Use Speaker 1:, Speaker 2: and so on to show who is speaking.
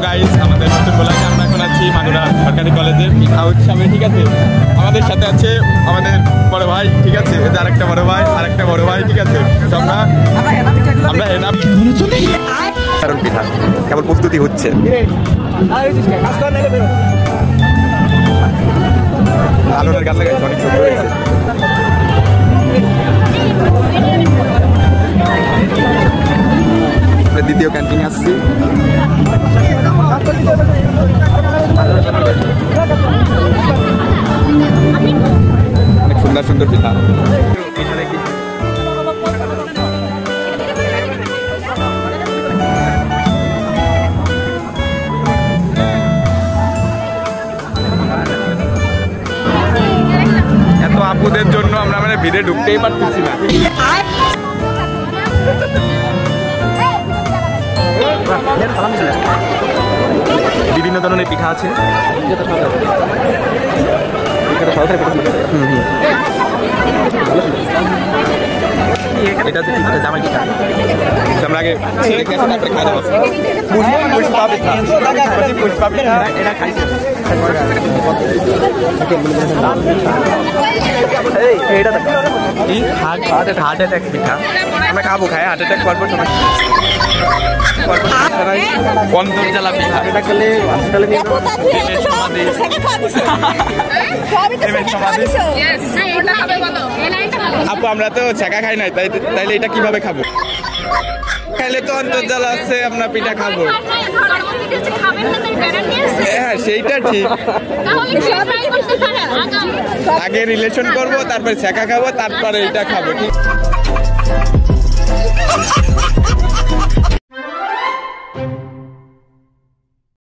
Speaker 1: Guys, আমাদের নতুন বলাকে আমরা এখন আছি মাগুরা সরকারি কলেজে পিঠা উৎসবে। ঠিক আছে, আমাদের সাথে আছে আমাদের বড় ভাই। ঠিক আছে, আরেকটা বড় ভাই, আরেকটা বড় ভাই। ঠিক আছে, আমরা কারণ পিঠা কেবল প্রস্তুতি হচ্ছে। আলোনের গাছ লাগাইছে, অনেক সুন্দর হয়েছে। দ্বিতীয় ক্যান্টিনে আসছি। অনেক সুন্দর সুন্দর পিঠা। এত আপুদের জন্য আমরা মানে ভিড়ে ঢুকতেই পারতেছি না। বিভিন্ন ধরনের পিঠা আছে। এটা হচ্ছে জামাই পিঠা। আমরা আগে পুষ্পা পিঠা এটা খাইছে। হার্ট অ্যাটাক পিঠা আমরা খাবো, খাই হার্ট অ্যাটাক করবো সবাই। অন্তর্জালা পিঠা এটা খেলে আপু আমরা তো ছেঁকা খাই নাই, তাইলে এটা কিভাবে খাবো? খাইলে তো অন্তর্জালা আছে, আমরা পিঠা খাবো। হ্যাঁ সেইটা ঠিক, আগে রিলেশন করবো, তারপরে ছেঁকা খাবো, তারপরে এটা খাবো। ঠিক